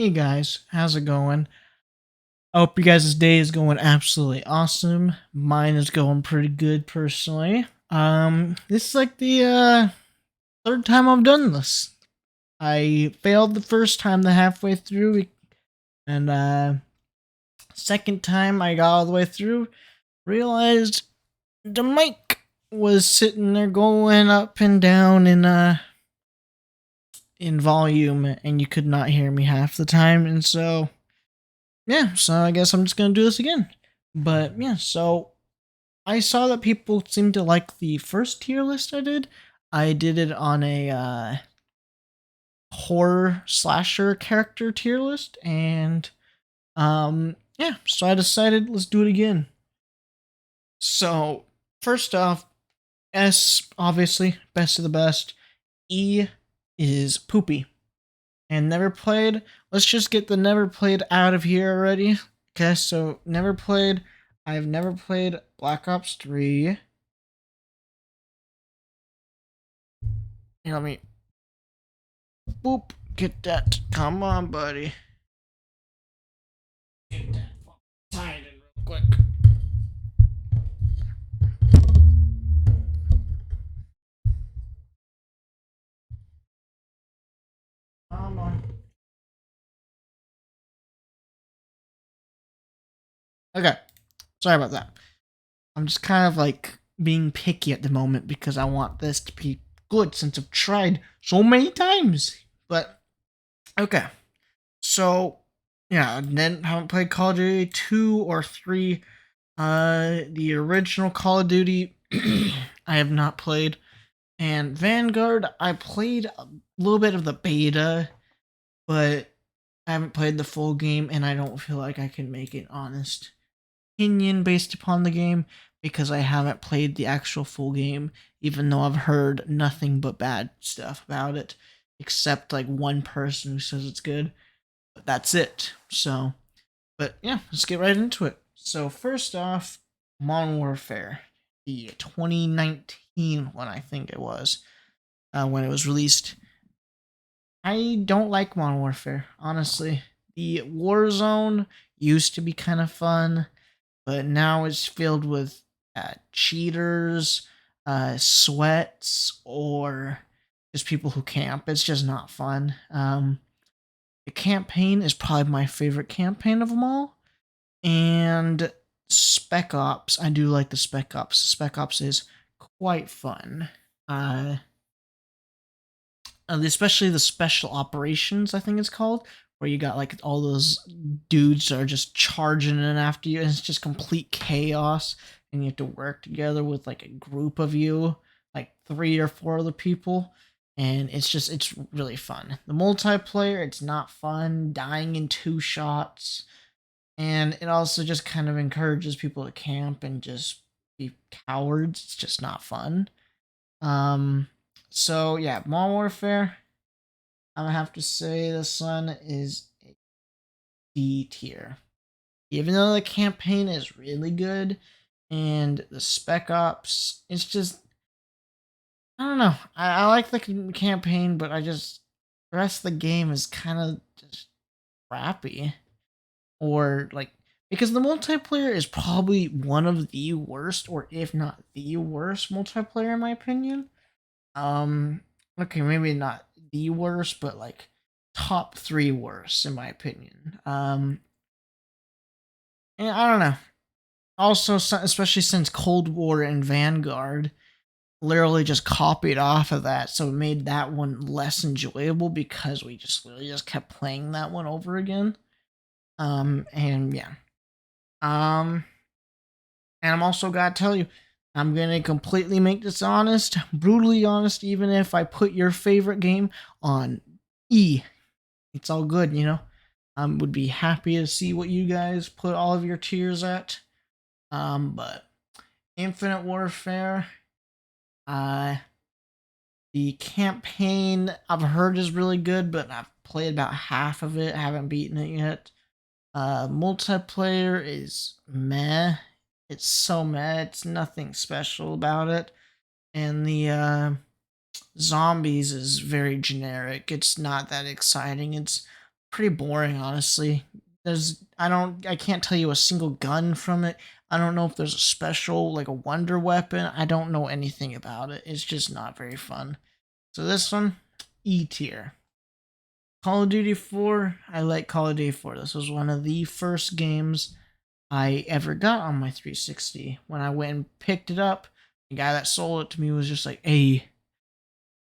Hey guys, how's it going? I hope you guys' day is going absolutely awesome. Mine is going pretty good personally. This is like the third time I've done this. I failed the first time the halfway through, and second time I got all the way through, realized the mic was sitting there going up and down in volume, and you could not hear me half the time, and so I guess I'm just gonna do this again. But yeah, so I saw that people seemed to like the first tier list I did. I did it on a horror slasher character tier list, and yeah, so I decided let's do it again. So first off, S obviously best of the best. E is poopy and never played. Let's just get the never played out of here already. Okay, so never played. I've never played Black Ops 3. Here, let me boop get that. Come on, buddy. Get that tied in real quick. Come on. Okay. Sorry about that. I'm just kind of like being picky at the moment because I want this to be good since I've tried so many times. But okay. So yeah, then haven't played Call of Duty 2 or 3. The original Call of Duty I have not played. And Vanguard, I played a little bit of the beta, but I haven't played the full game, and I don't feel like I can make an honest opinion based upon the game because I haven't played the actual full game, even though I've heard nothing but bad stuff about it, except like one person who says it's good. But that's it. So, but yeah, let's get right into it. So, first off, Modern Warfare, the 2019 one, I think it was, when it was released. I don't like Modern Warfare, honestly. The Warzone used to be kind of fun, but now it's filled with cheaters, sweats, or just people who camp. It's just not fun. The campaign is probably my favorite campaign of them all. And Spec Ops, I do like the Spec Ops. Spec Ops is quite fun. Especially the special operations, I think it's called, where you got like all those dudes that are just charging in after you, and it's just complete chaos, and you have to work together with like a group of you, like 3 or 4 other people, and it's really fun. The multiplayer, it's not fun, dying in 2 shots, and it also just kind of encourages people to camp and just be cowards. It's just not fun. Um, so yeah, Modern Warfare. I'm gonna have to say this one is a D tier. Even though the campaign is really good and the Spec Ops, it's just I don't know. I like the campaign, but the rest of the game is kind of just crappy. Or like because the multiplayer is probably one of the worst, or if not the worst multiplayer in my opinion. Um, okay, maybe not the worst, but like top 3 worst in my opinion. And I don't know. Also, especially since Cold War and Vanguard literally just copied off of that, so it made that one less enjoyable because we just literally just kept playing that one over again. And yeah. Um, and I'm also gotta tell you, I'm gonna completely make this honest, brutally honest, even if I put your favorite game on E. It's all good, you know. Would be happy to see what you guys put all of your tiers at. But Infinite Warfare, uh, the campaign I've heard is really good, but I've played about half of it. I haven't beaten it yet. Multiplayer is meh. It's so meh. It's nothing special about it. And the zombies is very generic. It's not that exciting. It's pretty boring, honestly. I can't tell you a single gun from it. I don't know if there's a special, like a wonder weapon. I don't know anything about it. It's just not very fun. So this one, E tier. Call of Duty 4, I like Call of Duty 4. This was one of the first games I ever got on my 360. When I went and picked it up, the guy that sold it to me was just like, hey,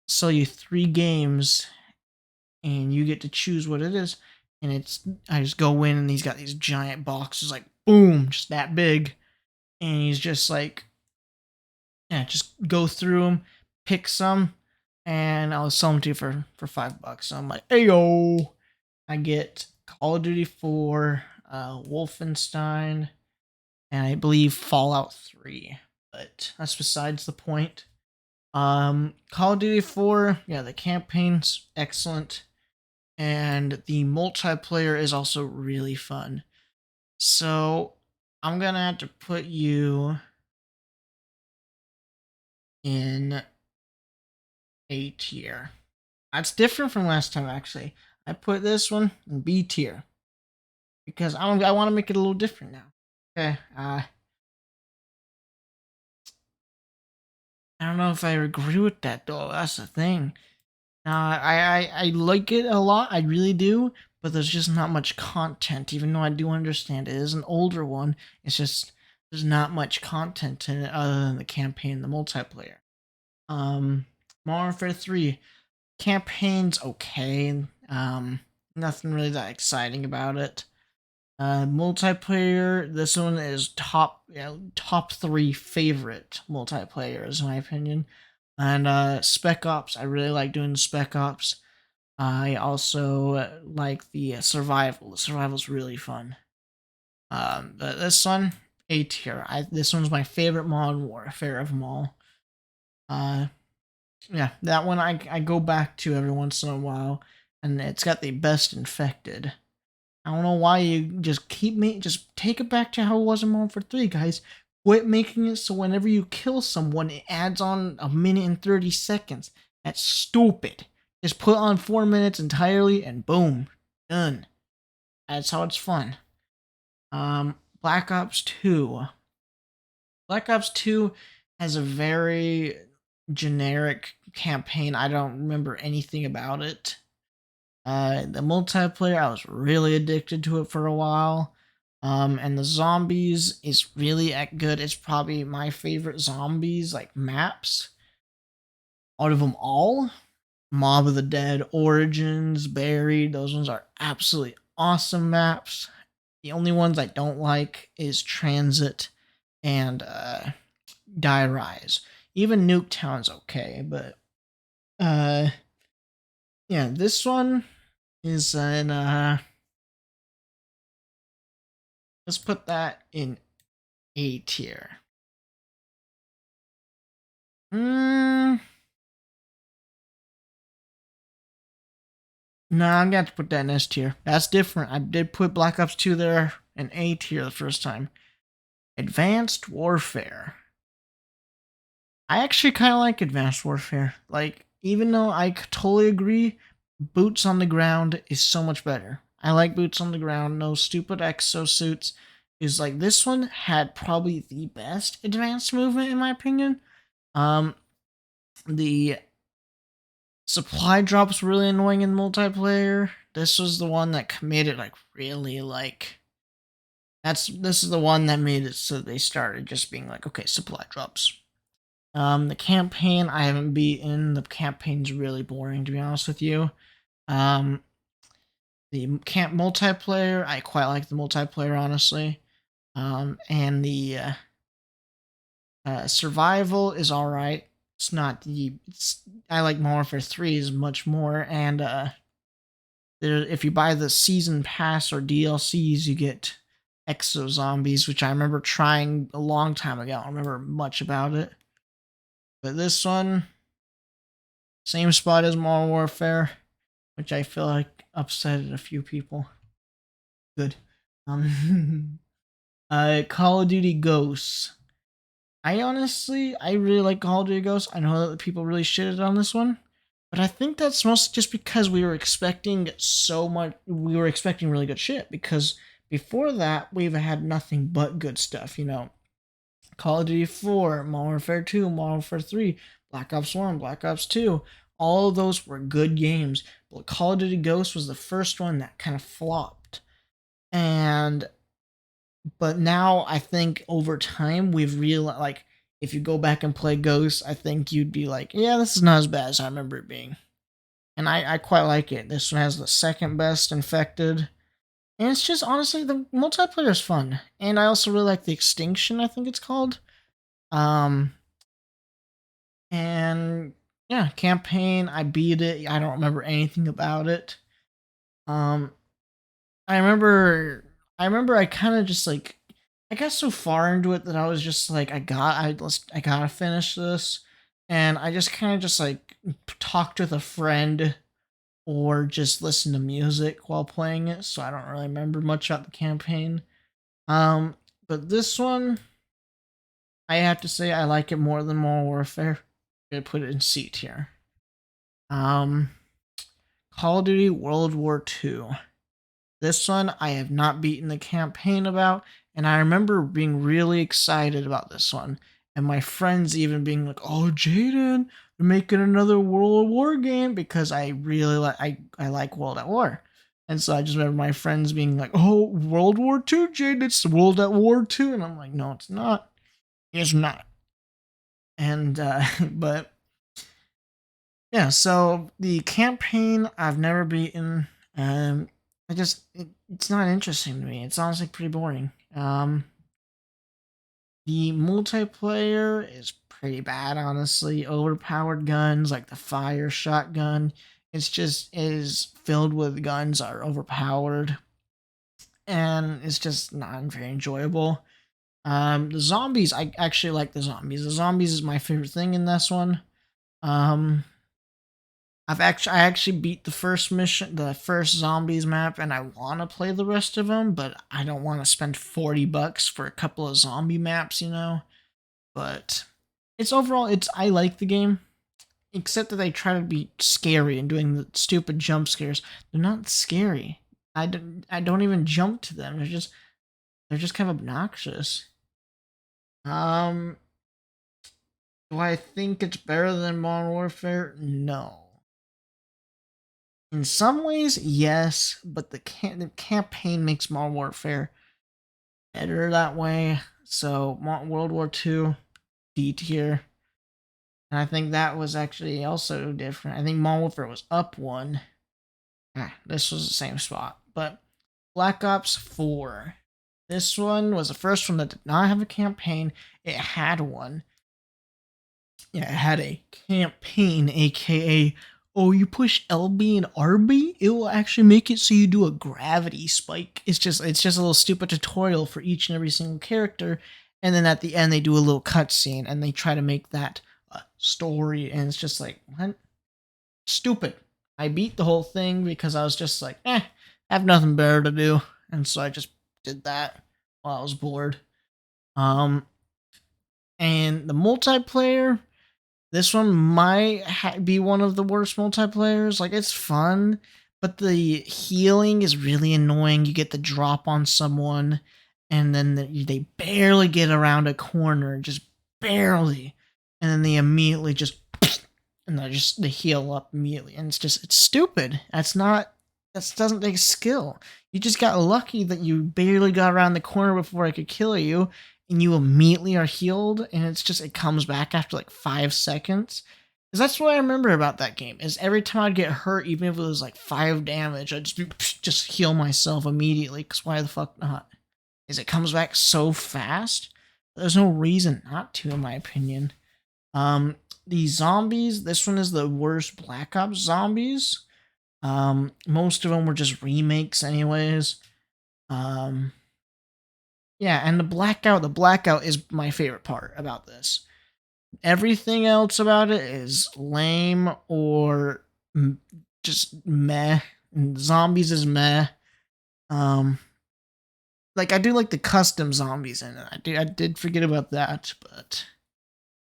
sell you 3 games and you get to choose what it is. And I just go in and he's got these giant boxes, like boom, just that big. And he's just like, yeah, just go through them, pick some, and I'll sell them to you for $5. So I'm like, hey yo, I get Call of Duty 4, Wolfenstein, and I believe Fallout 3. But that's besides the point. Call of Duty 4, yeah, the campaign's excellent, and the multiplayer is also really fun. So I'm gonna have to put you in A tier. That's different from last time, actually. I put this one in B tier because I want to make it a little different now. Okay. I don't know if I agree with that though. That's the thing. I like it a lot. I really do. But there's just not much content. Even though I do understand it is an older one, it's just there's not much content in it other than the campaign, and the multiplayer. Modern Warfare 3 campaign's okay. Nothing really that exciting about it. Multiplayer, this one is top 3 favorite multiplayers in my opinion. And Spec Ops, I really like doing Spec Ops. I also like the survival. The survival's really fun. But this one, A tier. This one's my favorite Modern Warfare of them all. Yeah, that one I go back to every once in a while, and it's got the best infected. I don't know why you just just take it back to how it was in Modern Warfare 3, guys. Quit making it so whenever you kill someone, it adds on a minute and 30 seconds. That's stupid. Just put on 4 minutes entirely and boom, done. That's how it's fun. Black Ops 2. Black Ops 2 has a very generic campaign. I don't remember anything about it. The multiplayer, I was really addicted to it for a while. And the zombies is really good. It's probably my favorite zombies, like maps. Out of them all, Mob of the Dead, Origins, Buried, those ones are absolutely awesome maps. The only ones I don't like is Transit and Die Rise. Even Nuketown's okay, but yeah, this one is in let's put that in A tier. No, I'm gonna have to put that in S tier. That's different. I did put Black Ops 2 there in A tier the first time. Advanced Warfare. I actually kind of like Advanced Warfare. Like, even though I totally agree, Boots on the Ground is so much better. I like Boots on the Ground. No stupid exosuits. Is like this one had probably the best advanced movement in my opinion. The supply drops really annoying in multiplayer. This was the one that made it like really like this is the one that made it so they started just being like, okay, supply drops. The campaign I haven't beaten. The campaign's really boring to be honest with you. The camp multiplayer, I quite like the multiplayer honestly. And the survival is all right. It's not the. I like Modern Warfare 3 is much more, and if you buy the season pass or DLCs, you get exo zombies, which I remember trying a long time ago. I don't remember much about it, but this one, same spot as Modern Warfare, which I feel like upset a few people. Good. Call of Duty Ghosts. I really like Call of Duty Ghosts. I know that people really shitted on this one, But I think that's mostly just because we were expecting so much. We were expecting really good shit because before that we've had nothing but good stuff. Call of Duty 4, Modern Warfare 2, Modern Warfare 3, Black Ops 1, Black Ops 2. All of those were good games. But Call of Duty Ghosts was the first one that kind of flopped. And but now I think over time we've realized, like, if you go back and play Ghosts, I think you'd be like, yeah, this is not as bad as I remember it being. And I quite like it. This one has the second best infected. And it's just, honestly, the multiplayer is fun. And I also really like the Extinction, I think it's called. Um, and yeah, campaign, I beat it. I don't remember anything about it. Um, I remember, I kind of just like, I got so far into it that I was just like, I gotta finish this, and I just kind of just like talked with a friend or just listen to music while playing it. So I don't really remember much about the campaign. Um, but this one, I have to say, I like it more than Modern Warfare. I'm gonna put it in C tier. Um, Call of Duty World War II. This one I have not beaten the campaign about, and I remember being really excited about this one. And my friends even being like, "Oh, Jaden, we're making another World War game," because I really like I like World at War. And so I just remember my friends being like, "Oh, World War II, Jaden, it's World at War II," and I'm like, "No, it's not. It's not." And but yeah, so the campaign I've never beaten. Um, it's not interesting to me. It's honestly pretty boring. The multiplayer is pretty bad, honestly. Overpowered guns like the fire shotgun. It's just is filled with guns that are overpowered, and it's just not very enjoyable. The zombies, I actually like the zombies. The zombies is my favorite thing in this one. Um, I actually beat the first mission, the first zombies map, and I want to play the rest of them, but I don't want to spend $40 for a couple of zombie maps. But it's overall, I like the game, except that they try to be scary and doing the stupid jump scares. They're not scary. I don't even jump to them. They're just kind of obnoxious. Um, do I think it's better than Modern Warfare? No. In some ways, yes, but the campaign makes Modern Warfare better that way. So World War II, D tier. And I think that was actually also different. I think Modern Warfare was up one. This was the same spot. But Black Ops 4. This one was the first one that did not have a campaign. It had one. Yeah, it had a campaign, aka, oh, you push LB and RB, it will actually make it so you do a gravity spike. It's just a little stupid tutorial for each and every single character, and then at the end they do a little cutscene and they try to make that a story, and it's just like, what? Stupid. I beat the whole thing because I was just like, I have nothing better to do, and so I just did that while I was bored. Um, and the multiplayer, this one might be one of the worst multiplayers. Like, it's fun, but the healing is really annoying. You get the drop on someone, and then they barely get around a corner, just barely, and then they immediately just and they heal up immediately, and it's stupid. That doesn't take skill. You just got lucky that you barely got around the corner before I could kill you, and you immediately are healed, and it comes back after like 5 seconds. Because that's what I remember about that game, is every time I'd get hurt, even if it was like 5 damage, I'd just heal myself immediately, because why the fuck not? Is it comes back so fast? There's no reason not to, in my opinion. The zombies, this one is the worst Black Ops zombies. Most of them were just remakes anyways. Um, yeah, and the blackout is my favorite part about this. Everything else about it is lame or just meh. And zombies is meh. Um, like, I do like the custom zombies in it. I did forget about that, but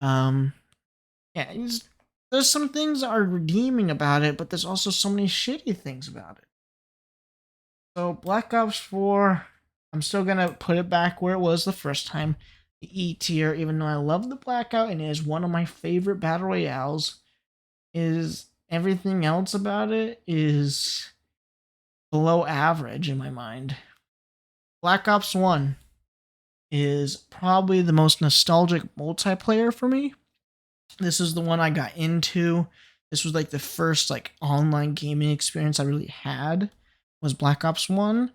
yeah, there's some things that are redeeming about it, but there's also so many shitty things about it. So Black Ops 4, I'm still gonna put it back where it was the first time, the E tier, even though I love the Blackout and it is one of my favorite battle royales. Is everything else about it is below average in my mind. Black Ops 1 is probably the most nostalgic multiplayer for me. This is the one I got into. This was like the first like online gaming experience I really had was Black Ops 1.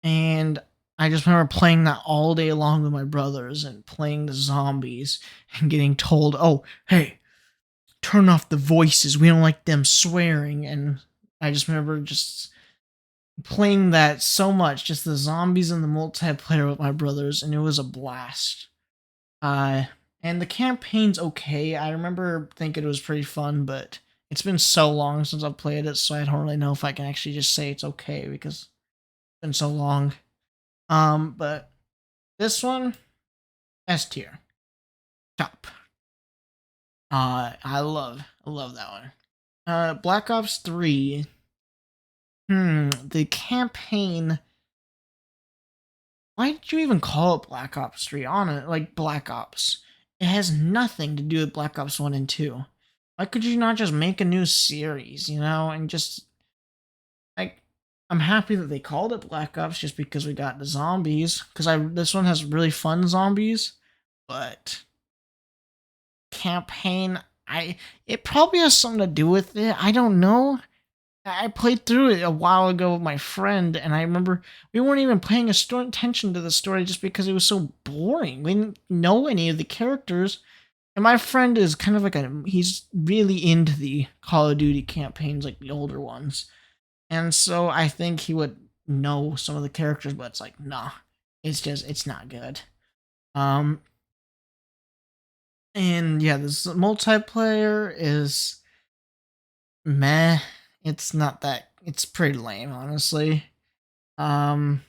And I just remember playing that all day long with my brothers and playing the zombies and getting told, "Oh, hey, turn off the voices. We don't like them swearing." And I just remember just playing that so much, just the zombies and the multiplayer with my brothers, and it was a blast. Uh, and the campaign's okay. I remember thinking it was pretty fun, but it's been so long since I've played it, so I don't really know if I can actually just say it's okay because it's been so long. But this one, S tier, top. I love that one. Black Ops 3. The campaign. Why did you even call it Black Ops 3 on it? Like Black Ops. It has nothing to do with Black Ops 1 and 2. Why could you not just make a new series, and just like I'm happy that they called it Black Ops just because we got the zombies. Because this one has really fun zombies, but campaign, it probably has something to do with it. I don't know. I played through it a while ago with my friend, and I remember we weren't even paying attention to the story just because it was so boring. We didn't know any of the characters, and my friend is kind of like he's really into the Call of Duty campaigns, like the older ones, and so I think he would know some of the characters, but it's like, nah, it's not good. And yeah, this multiplayer is meh. It's not that. It's pretty lame, honestly. Um,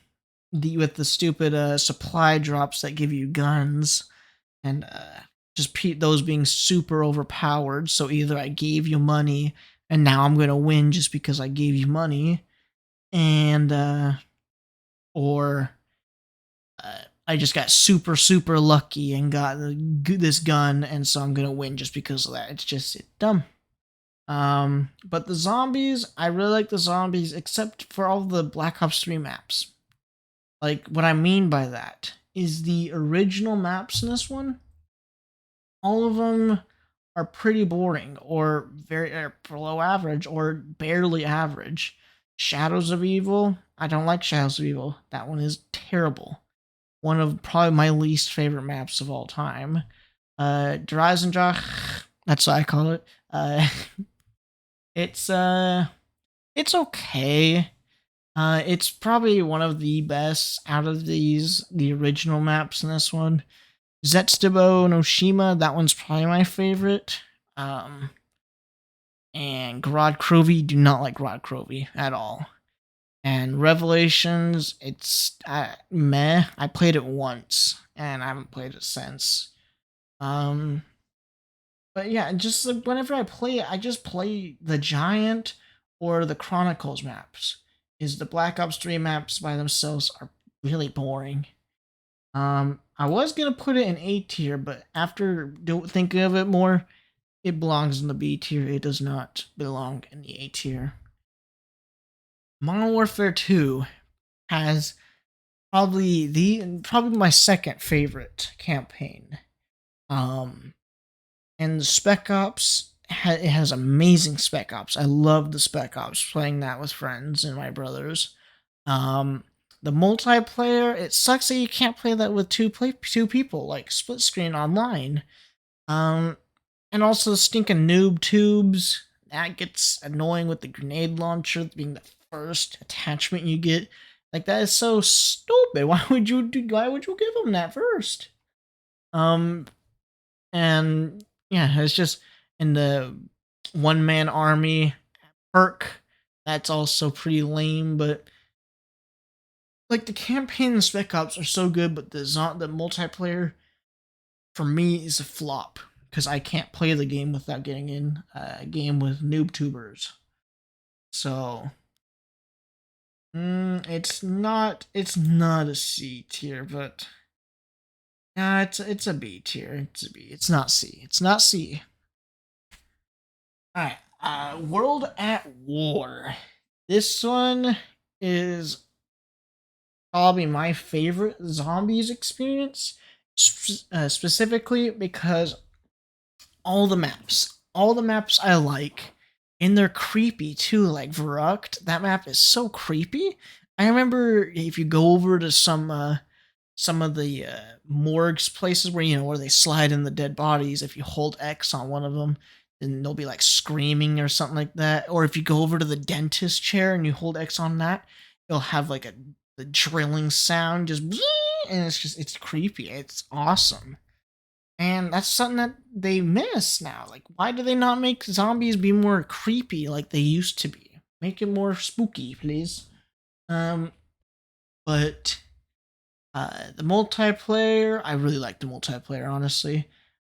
with the stupid supply drops that give you guns, and just those being super overpowered. So either I gave you money, and now I'm gonna win just because I gave you money, and or I just got super lucky and got this gun, and so I'm gonna win just because of that. It's dumb. But the zombies, I really like the zombies, except for all the Black Ops 3 maps. Like, what I mean by that is the original maps in this one, all of them are pretty boring, or very below average, or barely average. Shadows of Evil, I don't like Shadows of Evil. That one is terrible. One of probably my least favorite maps of all time. Eisendrache, that's what I call it. It's it's okay. It's probably one of the best out of the original maps in this one. Zetsubo no Shima, that one's probably my favorite. And Grod Krovi, do not like Grod Krovi at all. And Revelations, it's meh. I played it once, and I haven't played it since. But yeah, just like whenever I play it, I just play the Giant or the Chronicles maps. Is the Black Ops 3 maps by themselves are really boring. I was gonna put it in A tier, but after thinking of it more, it belongs in the B tier. It does not belong in the A tier. Modern Warfare 2 has probably my second favorite campaign. And the Spec Ops, it has amazing Spec Ops. I love the Spec Ops, playing that with friends and my brothers. The multiplayer, it sucks that you can't play that with two people, like split screen online. And also stinking noob tubes. That gets annoying with the grenade launcher being the first attachment you get. Like, that is so stupid. Why would you give them that first? And yeah, it's just in the one man army perk. That's also pretty lame, but like the campaign and Spec Ops are so good, but the multiplayer for me is a flop. because I can't play the game without getting in a game with noob tubers. So it's not a C tier, but nah, it's a B tier. It's a B. It's not C. It's not C. All right. World at War. This one is probably my favorite zombies experience, specifically because all the maps I like, and they're creepy too. Like Verrucht, that map is so creepy. I remember if you go over to some of the morgues places where where they slide in the dead bodies. If you hold X on one of them, then they'll be like screaming or something like that. Or if you go over to the dentist chair and you hold X on that, it'll have like the drilling sound, just and it's creepy. It's awesome. And that's something that they miss now. Like, why do they not make zombies be more creepy like they used to be? Make it more spooky, please. Um, but the multiplayer, I really like the multiplayer, honestly.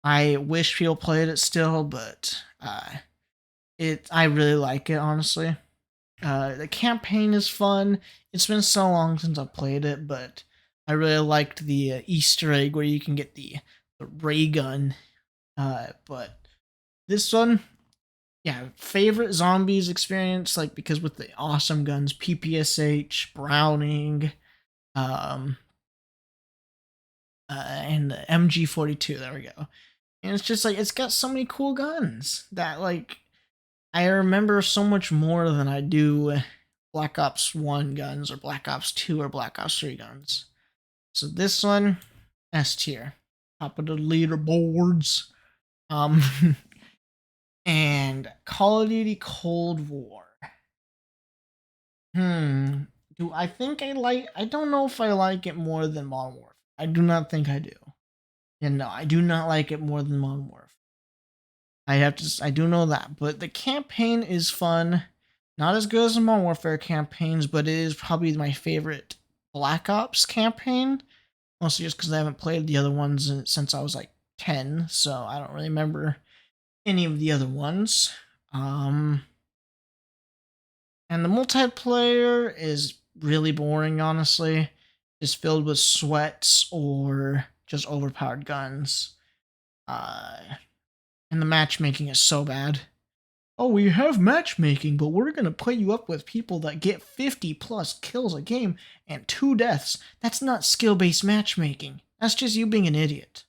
I wish people played it still, but I really like it, honestly. The campaign is fun. It's been so long since I played it, but I really liked the Easter egg where you can get the ray gun. But this one, yeah, favorite zombies experience, like because with the awesome guns, PPSH, Browning, um, and the MG42. There we go. And it's just like it's got so many cool guns that like I remember so much more than I do Black Ops 1 guns or Black Ops 2 or Black Ops 3 guns. So this one, S tier. Top of the leaderboards. Um and Call of Duty Cold War. Hmm. Do I think I don't know if I like it more than Modern Warfare. I do not think I do. And no, I do not like it more than Modern Warfare. I do know that, but the campaign is fun. Not as good as the Modern Warfare campaigns, but it is probably my favorite Black Ops campaign. Mostly just because I haven't played the other ones since I was like 10, so I don't really remember any of the other ones. Um, and the multiplayer is really boring, honestly. Just filled with sweats or just overpowered guns. Uh, and the matchmaking is so bad. Oh, we have matchmaking, but we're gonna put you up with people that get 50 plus kills a game and 2 deaths. That's not skill-based matchmaking. That's just you being an idiot.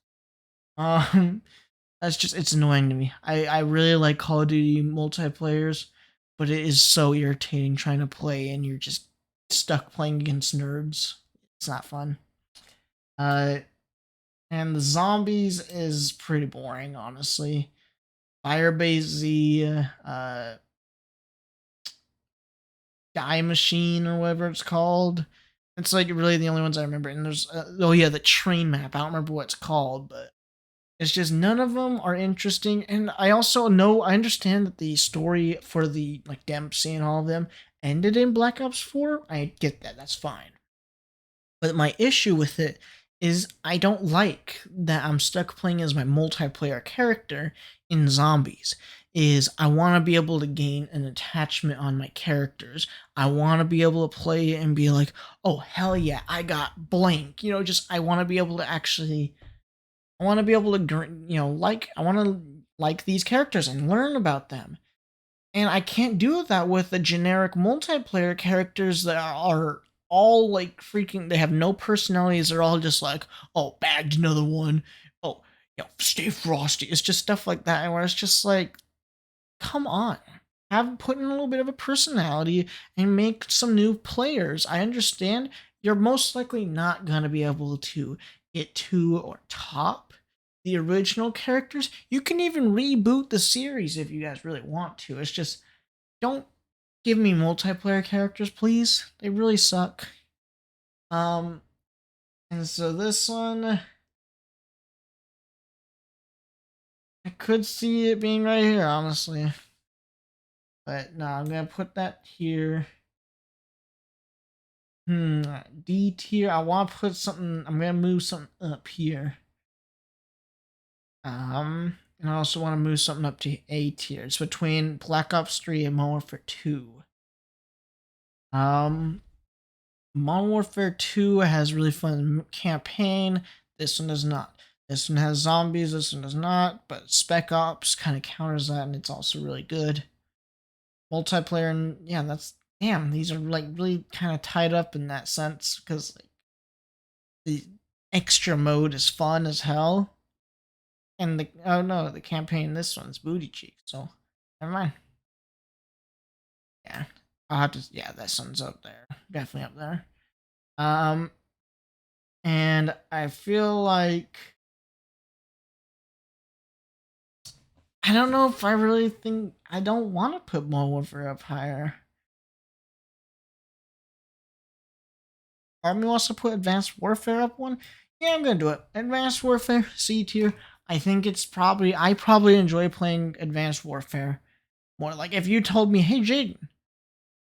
Um, it's annoying to me. I really like Call of Duty multiplayers, but it is so irritating trying to play and you're just stuck playing against nerds. It's not fun. Uh, and the zombies is pretty boring, honestly. Firebase Z, Die Machine or whatever it's called. It's like really the only ones I remember. And there's oh yeah, the train map. I don't remember what it's called, but it's just none of them are interesting. And I understand that the story for the like Dempsey and all of them ended in Black Ops 4. I get that. That's fine. But my issue with it is I don't like that I'm stuck playing as my multiplayer character in zombies. Is I want to be able to gain an attachment on my characters. I want to be able to play and be like, oh hell yeah, I got blank. Just I want to be able to actually I want to be able to, I want to like these characters and learn about them. And I can't do that with the generic multiplayer characters that are all like freaking, they have no personalities. They're all just like, oh, bagged another one. Oh, stay frosty. It's just stuff like that. Where it's just like, come on. Put in a little bit of a personality and make some new players. I understand you're most likely not going to be able to get to or top the original characters. You can even reboot the series if you guys really want to. It's just don't give me multiplayer characters, please. They really suck. Um and so this one I could see it being right here, honestly. But no, I'm gonna put that here. D tier. I want to put something. I'm gonna move something up here. And I also want to move something up to A tier. It's between Black Ops 3 and Modern Warfare 2. Modern Warfare 2 has really fun campaign. This one does not. This one has zombies. This one does not. But Spec Ops kind of counters that, and it's also really good. Multiplayer, and yeah, that's damn. These are like really kind of tied up in that sense because like, the extra mode is fun as hell. And the oh no, the campaign this one's booty cheek, so never mind. Yeah. I'll have to yeah, that one's up there. Definitely up there. And I feel like I don't know if I really think I don't want to put Modern Warfare up higher. Army wants to put Advanced Warfare up one. Yeah, I'm gonna do it. Advanced Warfare, C tier. I think it's probably I probably enjoy playing Advanced Warfare more. Like if you told me, hey Jaden,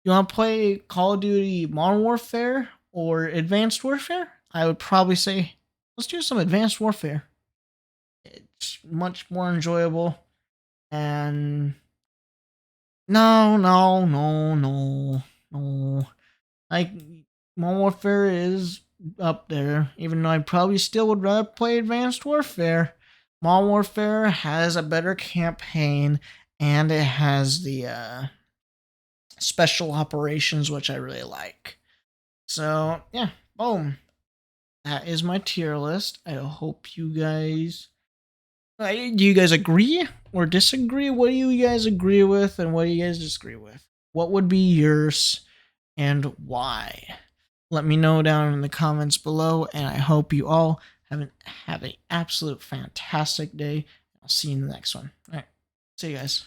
you want to play Call of Duty Modern Warfare or Advanced Warfare? I would probably say, let's do some Advanced Warfare. It's much more enjoyable. And no. Like, Modern Warfare is up there, even though I probably still would rather play Advanced Warfare. Modern Warfare has a better campaign, and it has the special operations, which I really like. So, yeah, boom. That is my tier list. I hope you guys... do you guys agree or disagree? What do you guys agree with and what do you guys disagree with? What would be yours and why? Let me know down in the comments below, and I hope you all have an absolute fantastic day. I'll see you in the next one. All right, see you guys.